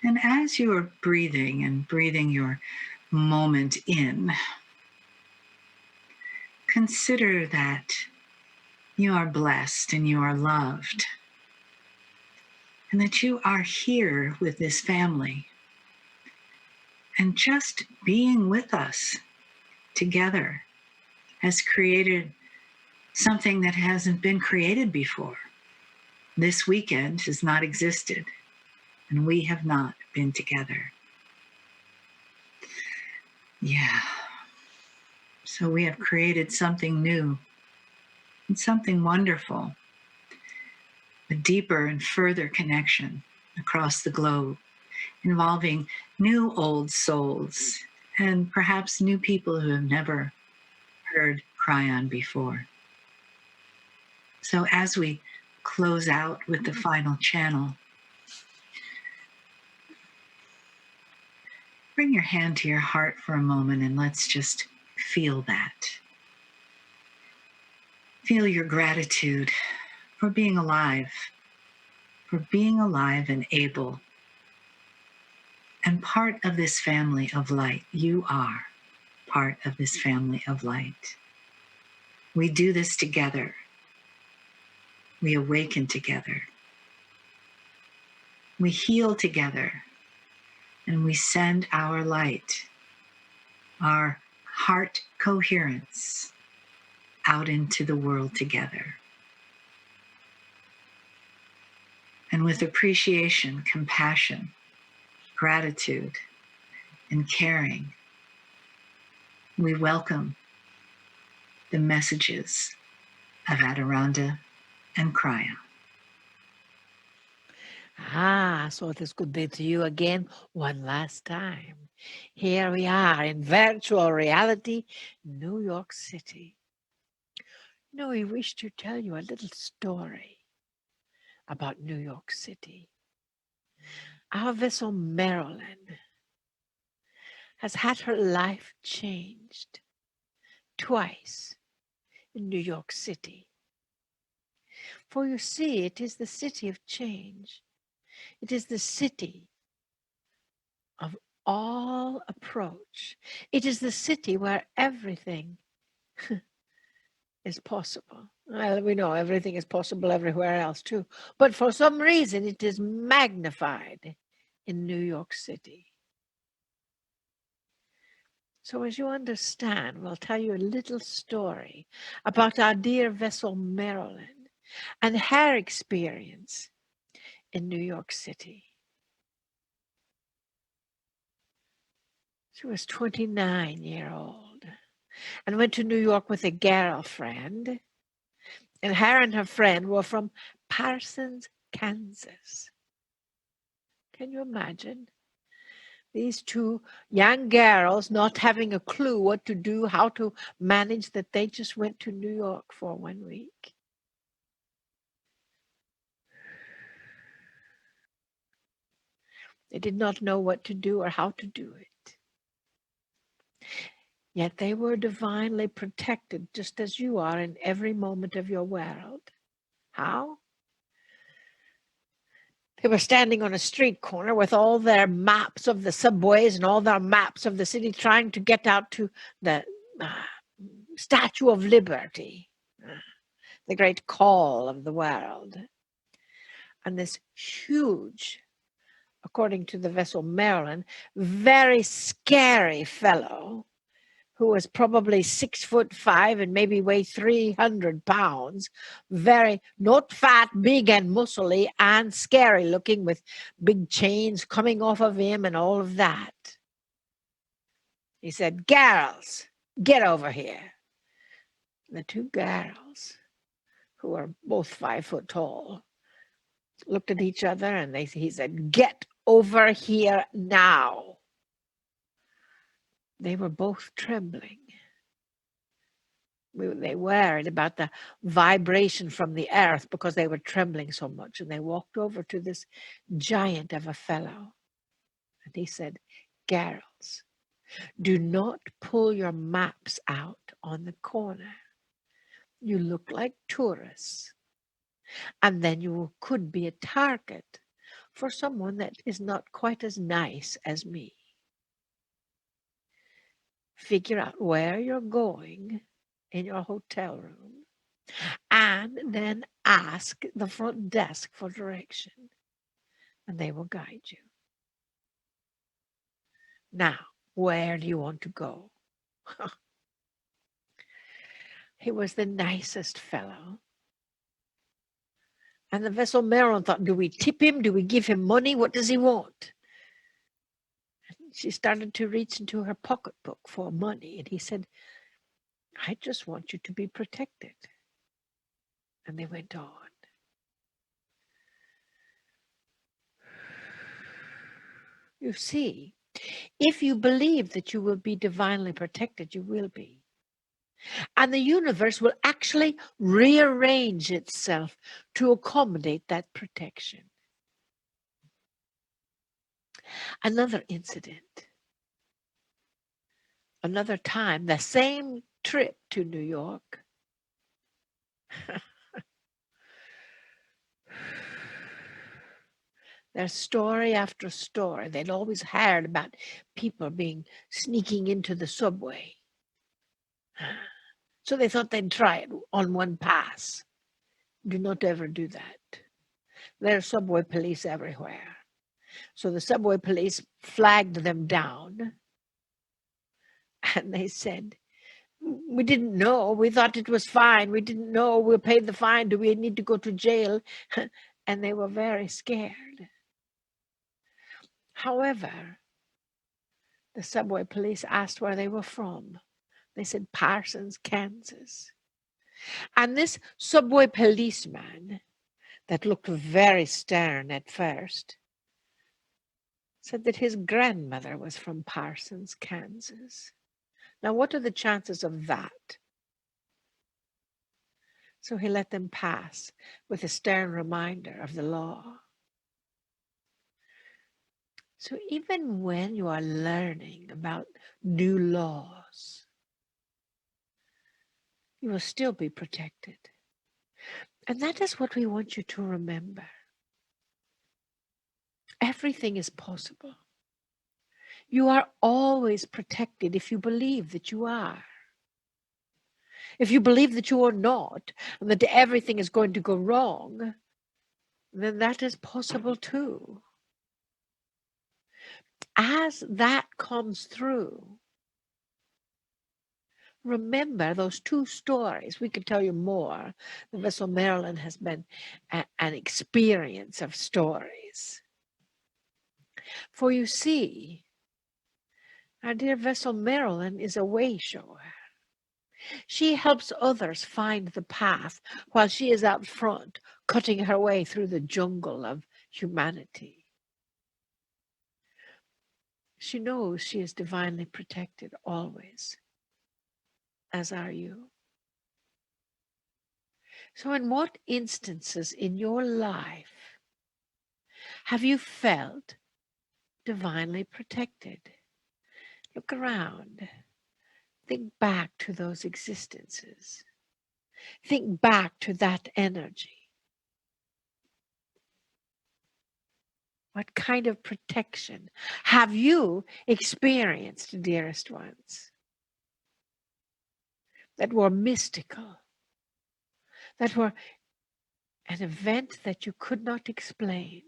And as you are breathing and breathing your moment in, consider that you are blessed and you are loved, and that you are here with this family. And just being with us together has created something that hasn't been created before. This weekend has not existed, and we have not been together. Yeah. So we have created something new and something wonderful, a deeper and further connection across the globe, involving new old souls and perhaps new people who have never heard Kryon before. So as we close out with the final channel, bring your hand to your heart for a moment and let's just feel that. Feel your gratitude for being alive and able, and part of this family of light. You are part of this family of light. We do this together. We awaken together. We heal together, and we send our light, our heart coherence, out into the world together. And with appreciation, compassion, gratitude, and caring, we welcome the messages of Adirondda and Kryon. So it is good day to you again one last time. Here we are in virtual reality, New York City. We wish to tell you a little story about New York City. Our vessel Marilyn has had her life changed twice in New York City. For you see, it is the city of change. It is the city of all approach. It is the city where everything is possible. Well, we know everything is possible everywhere else too, but for some reason it is magnified in New York City. So as you understand, we'll tell you a little story about our dear vessel Marilyn and her experience in New York City. She was 29-year-old and went to New York with a girlfriend. And her and her friend were from Parsons, Kansas. Can you imagine? These two young girls not having a clue what to do, how to manage, that they just went to New York for 1 week. They did not know what to do or how to do it. Yet they were divinely protected, just as you are in every moment of your world. How? They were standing on a street corner with all their maps of the subways and all their maps of the city, trying to get out to the Statue of Liberty, the great call of the world. And this huge, according to the vessel Marilyn, very scary fellow, who was probably 6'5" and maybe weighed 300 pounds, very not fat, big and muscly and scary looking, with big chains coming off of him and all of that. He said, "Girls, get over here." The two girls, who were both 5 foot tall, looked at each other and he said, "Get over here now." They were both trembling. They worried about the vibration from the earth because they were trembling so much. And they walked over to this giant of a fellow. And he said, "Girls, do not pull your maps out on the corner. You look like tourists. And then you could be a target for someone that is not quite as nice as me. Figure out where you're going in your hotel room and then ask the front desk for direction, and they will guide you. Now, where do you want to go? He was the nicest fellow. And the vessel Marilyn thought, do we tip him? Do we give him money? What does he want? And she started to reach into her pocketbook for money. And he said, I just want you to be protected. And they went on. You see, if you believe that you will be divinely protected, you will be. And the universe will actually rearrange itself to accommodate that protection. Another incident. Another time, the same trip to New York. There's story after story. They'd always heard about people sneaking into the subway. So they thought they'd try it on one pass. Do not ever do that. There are subway police everywhere. So the subway police flagged them down. And they said, we didn't know. We thought it was fine. We didn't know. We paid the fine. Do we need to go to jail? And they were very scared. However, the subway police asked where they were from. They said, Parsons, Kansas. And this subway policeman that looked very stern at first said that his grandmother was from Parsons, Kansas. Now, what are the chances of that? So he let them pass with a stern reminder of the law. So even when you are learning about new laws, you will still be protected. And that is what we want you to remember. Everything is possible. You are always protected if you believe that you are. If you believe that you are not, and that everything is going to go wrong, then that is possible too. As that comes through, remember those two stories. We could tell you more. The vessel Marilyn has been an experience of stories. For you see, our dear vessel Marilyn is a wayshower. She helps others find the path while she is out front, cutting her way through the jungle of humanity. She knows she is divinely protected always, as are you. So in what instances in your life have you felt divinely protected? Look around. Think back to those existences. Think back to that energy. What kind of protection have you experienced, dearest ones, that were mystical, that were an event that you could not explain,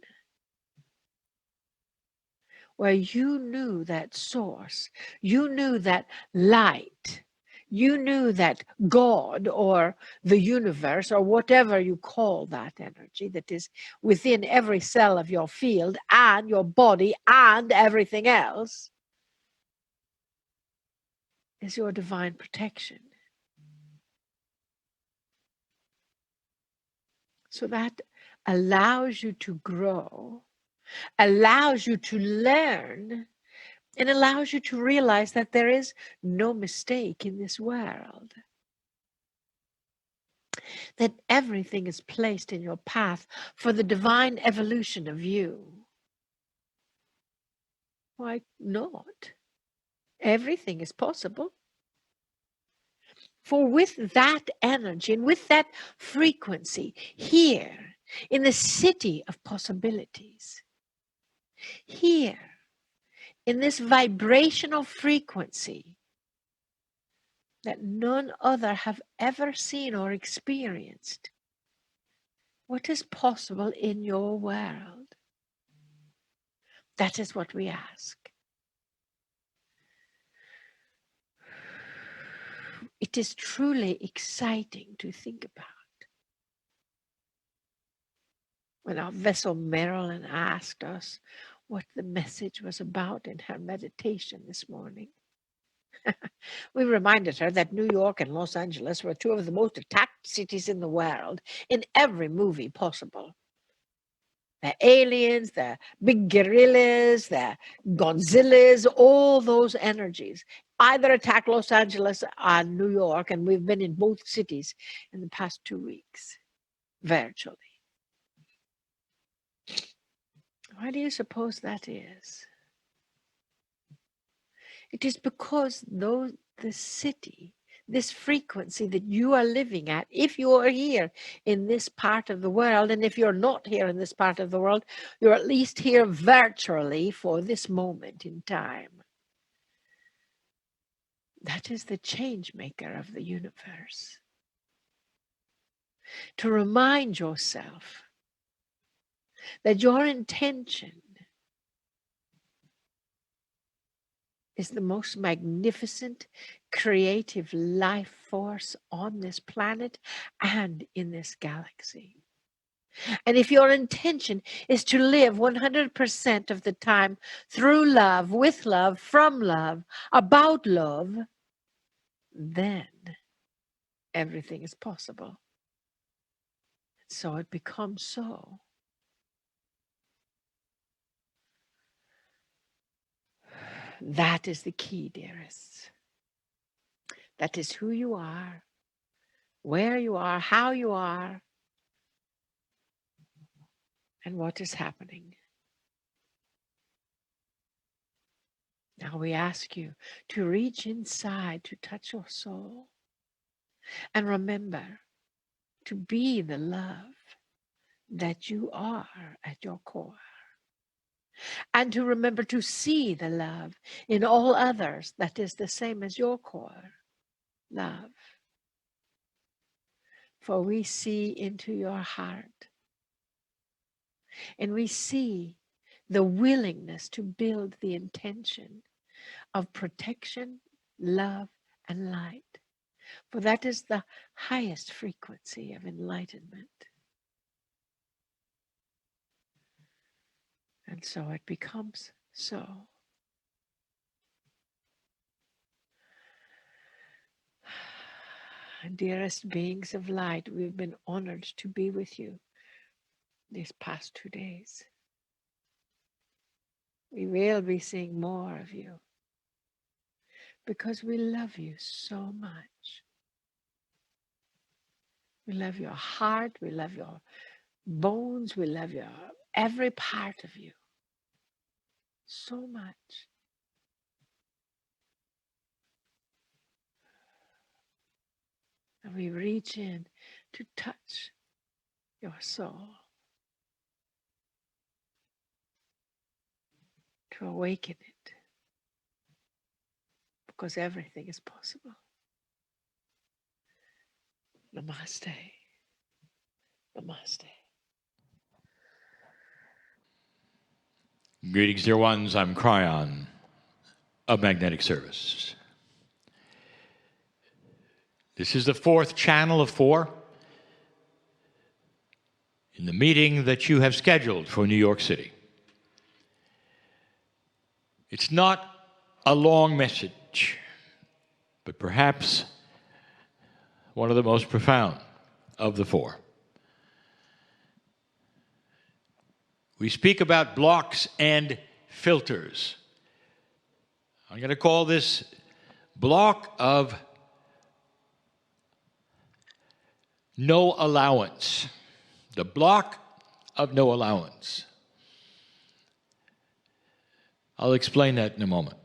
where you knew that source, you knew that light, you knew that God or the universe or whatever you call that energy that is within every cell of your field and your body and everything else is your divine protection. So that allows you to grow, allows you to learn, and allows you to realize that there is no mistake in this world. That everything is placed in your path for the divine evolution of you. Why not? Everything is possible. For with that energy and with that frequency here in the city of possibilities, Here, in this vibrational frequency that none other have ever seen or experienced, what is possible in your world? That is what we ask. It is truly exciting to think about. When our vessel Marilyn asked us what the message was about in her meditation this morning, we reminded her that New York and Los Angeles were two of the most attacked cities in the world in every movie possible. The aliens, the big gorillas, the Godzillas, all those energies either attack Los Angeles or New York, and we've been in both cities in the past 2 weeks, virtually. Why do you suppose that is? It is because the city, this frequency that you are living at, if you are here in this part of the world, and if you're not here in this part of the world, you're at least here virtually for this moment in time. That is the change maker of the universe. To remind yourself that your intention is the most magnificent creative life force on this planet and in this galaxy. And if your intention is to live 100% of the time through love, with love, from love, about love, then everything is possible. So it becomes so. That is the key, dearest. That is who you are, where you are, how you are, and what is happening. Now we ask you to reach inside to touch your soul and remember to be the love that you are at your core. And to remember to see the love in all others that is the same as your core love. For we see into your heart and we see the willingness to build the intention of protection, love, and light. For that is the highest frequency of enlightenment. And so it becomes so. Dearest beings of light, we've been honored to be with you these past 2 days. We will be seeing more of you because we love you so much. We love your heart, we love your bones, we love your every part of you so much. And we reach in to touch your soul, to awaken it, because everything is possible. Namaste. Namaste. Greetings, dear ones. I'm Kryon of Magnetic Service. This is the 4th channel of 4 in the meeting that you have scheduled for New York City. It's not a long message, but perhaps one of the most profound of the 4. We speak about blocks and filters. I'm going to call this block of no allowance. The block of no allowance. I'll explain that in a moment.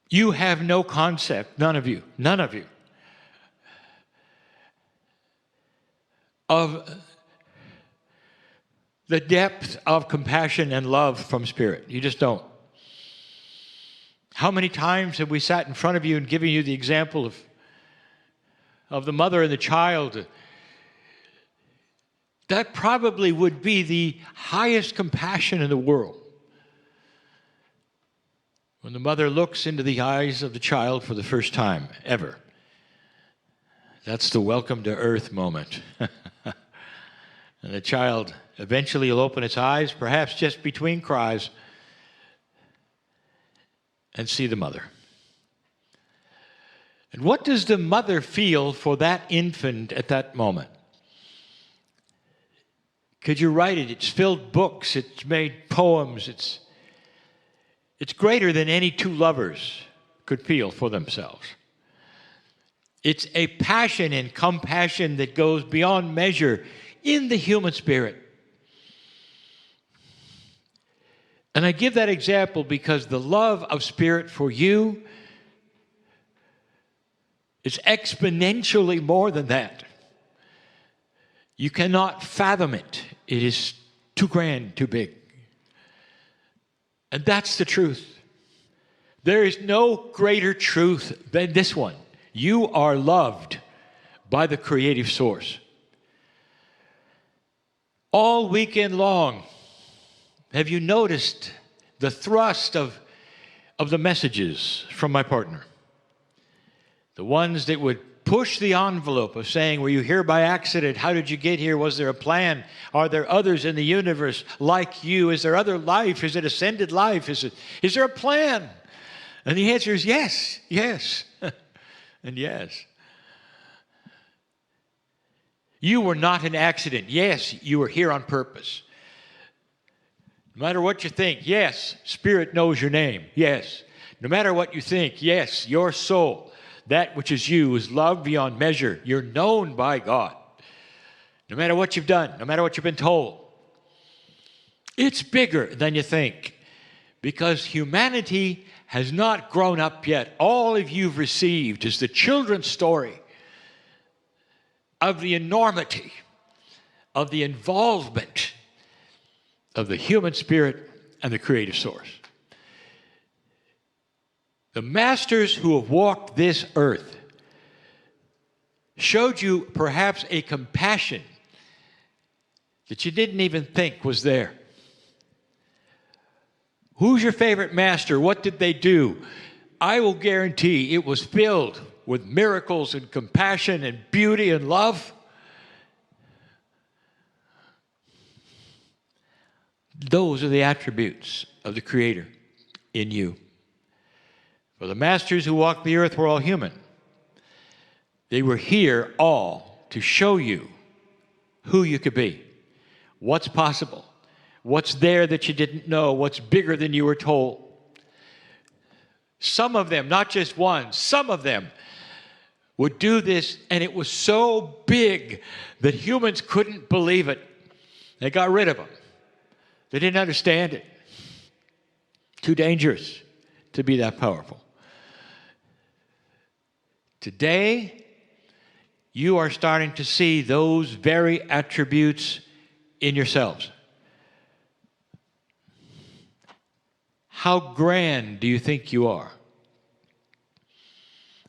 You have no concept, none of you, of the depth of compassion and love from Spirit. You just don't. How many times have we sat in front of you and given you the example of the mother and the child? That probably would be the highest compassion in the world. When the mother looks into the eyes of the child for the first time ever. That's the welcome to earth moment. And the child eventually will open its eyes, perhaps just between cries, and see the mother. And what does the mother feel for that infant at that moment? Could you write it? It's filled books. It's made poems. It's greater than any two lovers could feel for themselves. It's a passion and compassion that goes beyond measure in the human spirit. And I give that example because the love of Spirit for you is exponentially more than that. You cannot fathom it. It is too grand, too big. And that's the truth. There is no greater truth than this one. You are loved by the creative source. All weekend long, have you noticed the thrust of the messages from my partner? The ones that would push the envelope of saying, were you here by accident? How did you get here? Was there a plan? Are there others in the universe like you? Is there other life? Is it ascended life? Is there a plan? And the answer is yes, yes, and yes. You were not an accident. Yes, you were here on purpose. No matter what you think, yes, Spirit knows your name. Yes. No matter what you think, yes, your soul, that which is you, is loved beyond measure. You're known by God. No matter what you've done, no matter what you've been told. It's bigger than you think because humanity has not grown up yet. All of you've received is the children's story of the enormity of the involvement of the human spirit and the creative source. The masters who have walked this earth showed you perhaps a compassion that you didn't even think was there. Who's your favorite master? What did they do? I will guarantee it was filled with miracles and compassion and beauty and love. Those are the attributes of the Creator in you. For the masters who walked the earth were all human. They were here all to show you who you could be, what's possible, what's there that you didn't know, what's bigger than you were told. Some of them, not just one, some of them would do this, and it was so big that humans couldn't believe it. They got rid of them. They didn't understand it. Too dangerous to be that powerful. Today, you are starting to see those very attributes in yourselves. How grand do you think you are?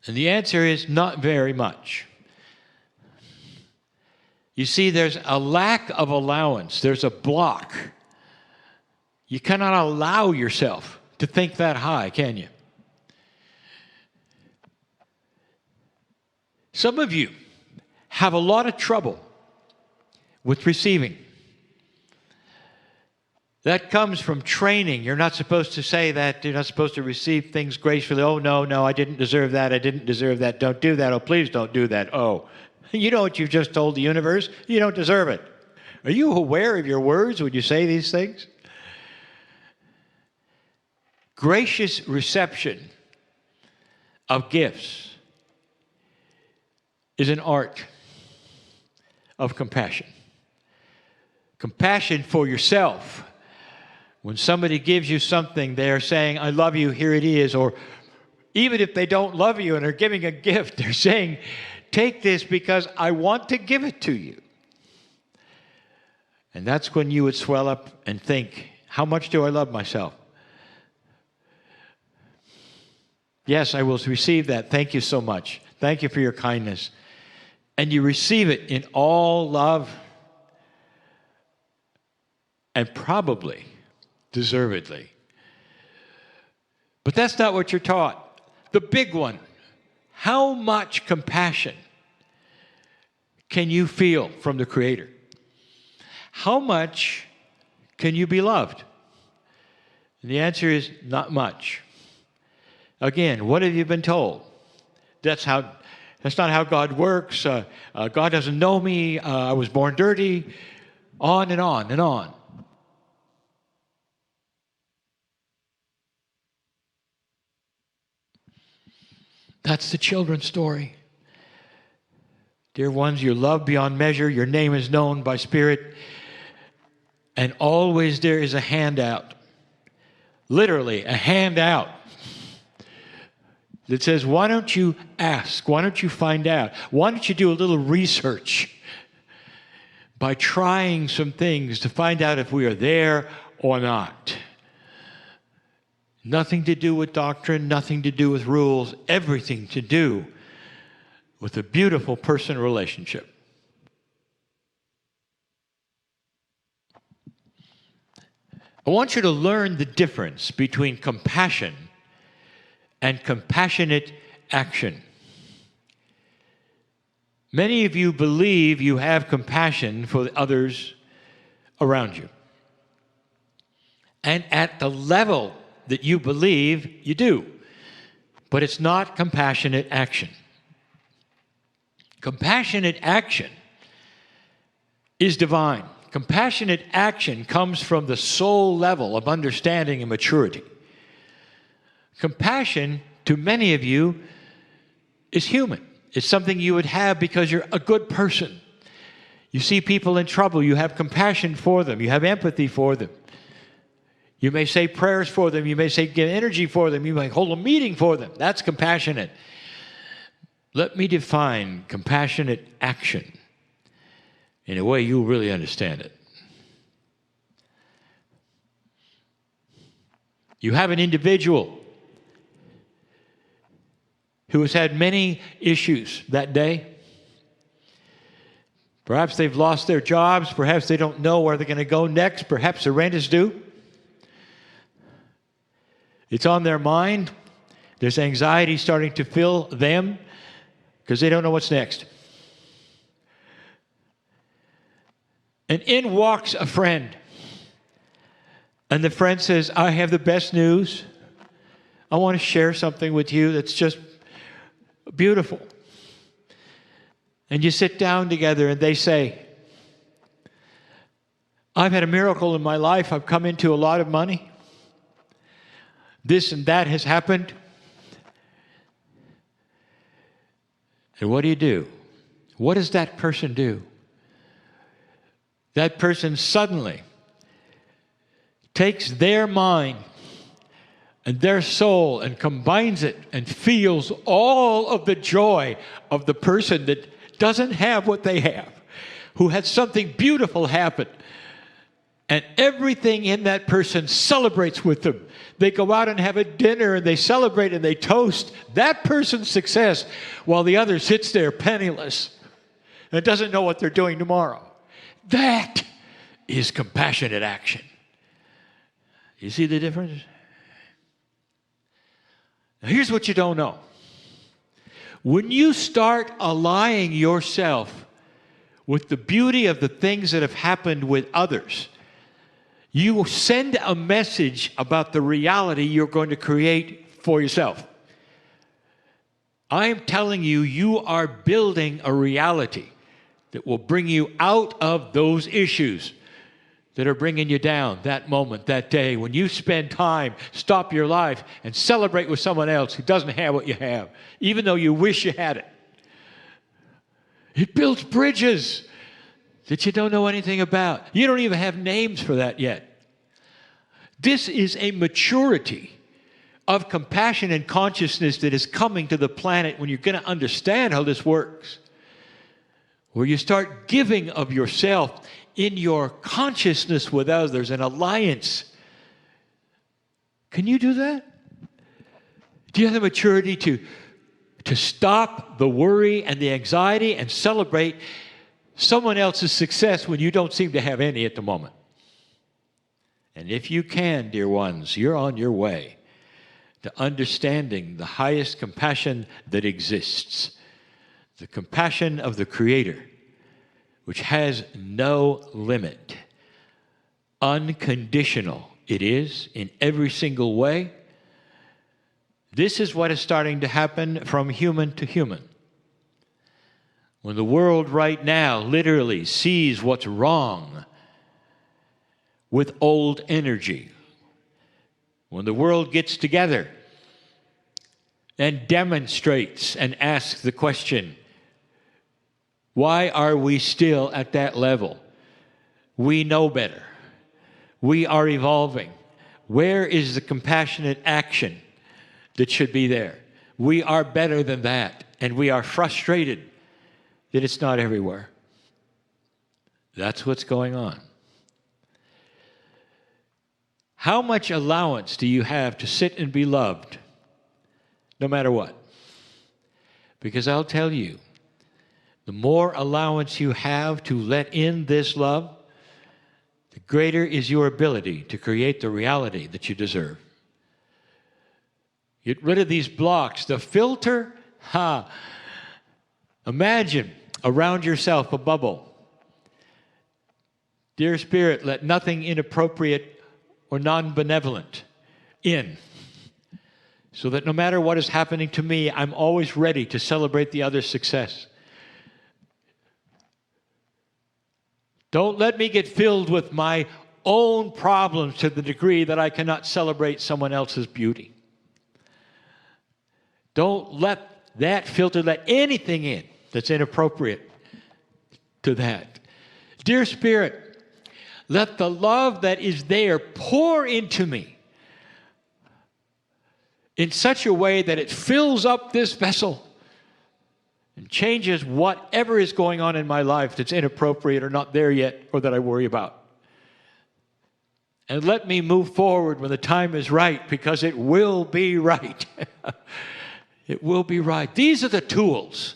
And the answer is not very much. You see, there's a lack of allowance. There's a block. You cannot allow yourself to think that high, can you? Some of you have a lot of trouble with receiving. That comes from training. You're not supposed to say that. You're not supposed to receive things gracefully. Oh, no, I didn't deserve that. I didn't deserve that. Don't do that. Oh, please don't do that. Oh, you know what you've just told the universe? You don't deserve it. Are you aware of your words when you say these things? Gracious reception of gifts is an art of compassion. Compassion for yourself. When somebody gives you something, they are saying, I love you, here it is. Or even if they don't love you and are giving a gift, they're saying, take this because I want to give it to you. And that's when you would swell up and think, how much do I love myself? Yes, I will receive that. Thank you so much. Thank you for your kindness. And you receive it in all love and probably deservedly. But that's not what you're taught. The big one, how much compassion can you feel from the Creator? How much can you be loved? And the answer is not much. Again, what have you been told? That's not how God works. God doesn't know me. I was born dirty. On and on and on. That's the children's story. Dear ones, you're loved beyond measure. Your name is known by Spirit. And always there is a handout. Literally, a handout. That says, why don't you ask? Why don't you find out? Why don't you do a little research by trying some things to find out if we are there or not? Nothing to do with doctrine, nothing to do with rules, everything to do with a beautiful personal relationship. I want you to learn the difference between compassion and compassionate action. Many of you believe you have compassion for others around you. And at the level that you believe, you do. But it's not compassionate action. Compassionate action is divine. Compassionate action comes from the soul level of understanding and maturity. Compassion, to many of you, is human. It's something you would have because you're a good person. You see people in trouble, you have compassion for them, you have empathy for them. You may say prayers for them, you may say give energy for them, you may hold a meeting for them. That's compassionate. Let me define compassionate action in a way you'll really understand it. You have an individual who has had many issues that day. Perhaps they've lost their jobs. Perhaps they don't know where they're going to go next. Perhaps the rent is due. It's on their mind. There's anxiety starting to fill them because they don't know what's next. And in walks a friend. And the friend says, I have the best news. I want to share something with you that's just beautiful. And you sit down together and they say, I've had a miracle in my life. I've come into a lot of money. This and that has happened. And what do? What does that person do? That person suddenly takes their mind and their soul and combines it and feels all of the joy of the person that doesn't have what they have, who had something beautiful happen. And everything in that person celebrates with them. They go out and have a dinner and they celebrate and they toast that person's success while the other sits there penniless and doesn't know what they're doing tomorrow. That is compassionate action. You see the difference? Now here's what you don't know. When you start aligning yourself with the beauty of the things that have happened with others, you will send a message about the reality you're going to create for yourself. I'm telling you, you are building a reality that will bring you out of those issues that are bringing you down that moment, that day. When you spend time, stop your life, and celebrate with someone else who doesn't have what you have, even though you wish you had it. It builds bridges that you don't know anything about. You don't even have names for that yet. This is a maturity of compassion and consciousness that is coming to the planet when you're going to understand how this works. Where you start giving of yourself in your consciousness with others, an alliance. Can you do that? Do you have the maturity to stop the worry and the anxiety and celebrate someone else's success when you don't seem to have any at the moment? And if you can, dear ones, you're on your way to understanding the highest compassion that exists, the compassion of the Creator, which has no limit, unconditional. It is in every single way. This is what is starting to happen from human to human. When the world right now literally sees what's wrong with old energy, when the world gets together and demonstrates and asks the question, why are we still at that level? We know better. We are evolving. Where is the compassionate action that should be there? We are better than that, and we are frustrated that it's not everywhere. That's what's going on. How much allowance do you have to sit and be loved, no matter what? Because I'll tell you, the more allowance you have to let in this love, the greater is your ability to create the reality that you deserve. Get rid of these blocks. The filter, imagine around yourself a bubble. Dear Spirit, let nothing inappropriate or non-benevolent in, so that no matter what is happening to me, I'm always ready to celebrate the other's success. Don't let me get filled with my own problems to the degree that I cannot celebrate someone else's beauty. Don't let that filter, let anything in that's inappropriate to that. Dear Spirit, let the love that is there pour into me in such a way that it fills up this vessel and changes whatever is going on in my life that's inappropriate or not there yet or that I worry about. And let me move forward when the time is right, because it will be right. It will be right. These are the tools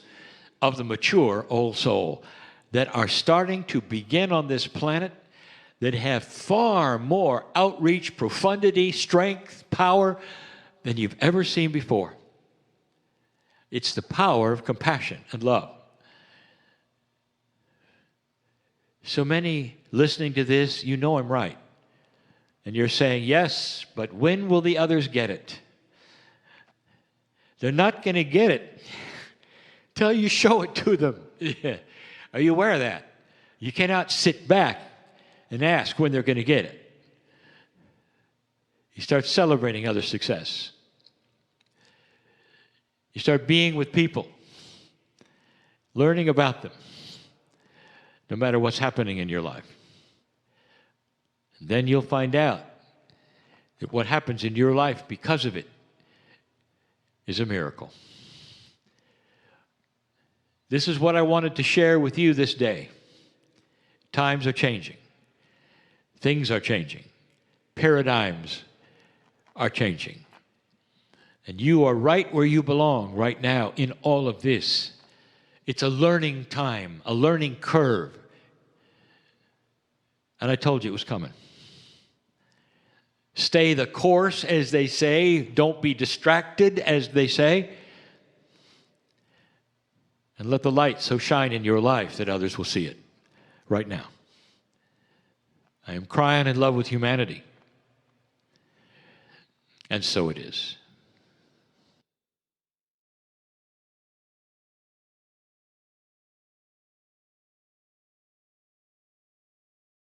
of the mature old soul that are starting to begin on this planet, that have far more outreach, profundity, strength, power than you've ever seen before. It's the power of compassion and love. So many listening to this, you know I'm right. And you're saying, yes, but when will the others get it? They're not going to get it till you show it to them. Are you aware of that? You cannot sit back and ask when they're going to get it. You start celebrating other success. You start being with people, learning about them, no matter what's happening in your life. And then you'll find out that what happens in your life because of it is a miracle. This is what I wanted to share with you this day. Times are changing. Things are changing. Paradigms are changing. And you are right where you belong right now in all of this. It's a learning time, a learning curve. And I told you it was coming. Stay the course, as they say. Don't be distracted, as they say. And let the light so shine in your life that others will see it right now. I am Kryon in love with humanity. And so it is.